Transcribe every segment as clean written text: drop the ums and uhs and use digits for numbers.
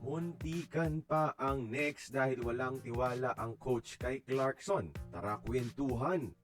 Muntikan pa ang Knicks dahil walang tiwala ang coach kay Clarkson. Tara kwentuhan!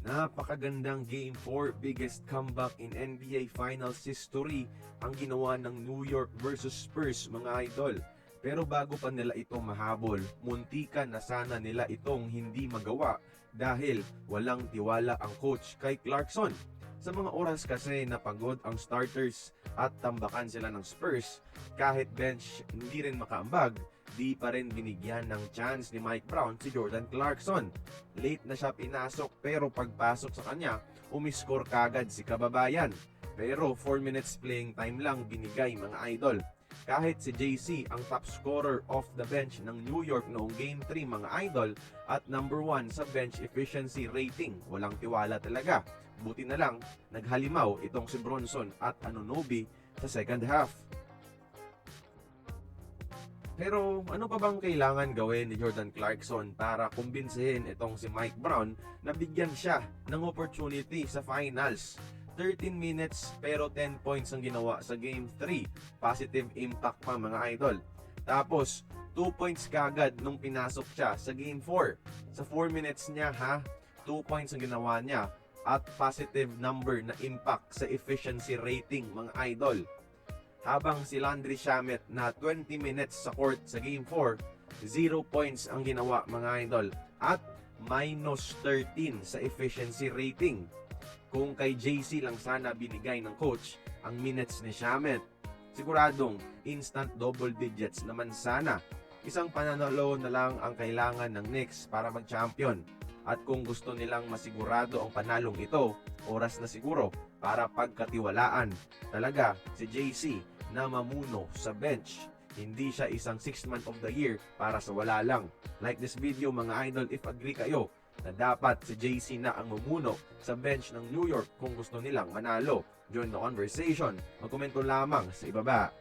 Napakagandang Game 4, biggest comeback in NBA Finals history ang ginawa ng New York versus Spurs mga idol. Pero bago pa nila ito mahabol, muntikan na sana nila itong hindi magawa dahil walang tiwala ang coach kay Clarkson. Sa mga oras kasi na pagod ang starters at tambakan sila ng Spurs, kahit bench hindi rin makaambag, di pa rin binigyan ng chance ni Mike Brown si Jordan Clarkson. Late na siya pinasok pero pagpasok sa kanya, umiscore kagad si kababayan. Pero 4 minutes playing time lang binigay mga idol. Kahit si JC ang top scorer off the bench ng New York noong Game 3 mga idol at number 1 sa bench efficiency rating, walang tiwala talaga. Buti na lang, naghalimaw itong si Bronson at Anunoby sa second half. Pero ano pa bang kailangan gawin ni Jordan Clarkson para kumbinsihin itong si Mike Brown na bigyan siya ng opportunity sa finals? 13 minutes pero 10 points ang ginawa sa Game 3. Positive impact pa mga idol. Tapos 2 points kagad nung pinasok siya sa Game 4. Sa 4 minutes niya 2 points ang ginawa niya at positive number na impact sa efficiency rating mga idol. Habang si Landry Shamet na 20 minutes sa court sa Game 4, 0 points ang ginawa mga idol at minus 13 sa efficiency rating. Kung kay JC lang sana binigay ng coach ang minutes ni Shamet, siguradong instant double digits naman sana. Isang pananalo na lang ang kailangan ng Knicks para mag-champion. At kung gusto nilang masigurado ang panalong ito, oras na siguro para pagkatiwalaan talaga si JC na mamuno sa bench. Hindi siya isang 6th man of the year para sa wala lang. Like this video mga idol if agree kayo na dapat si JC na ang mamuno sa bench ng New York kung gusto nilang manalo. Join the conversation. Magkomento lamang sa ibaba.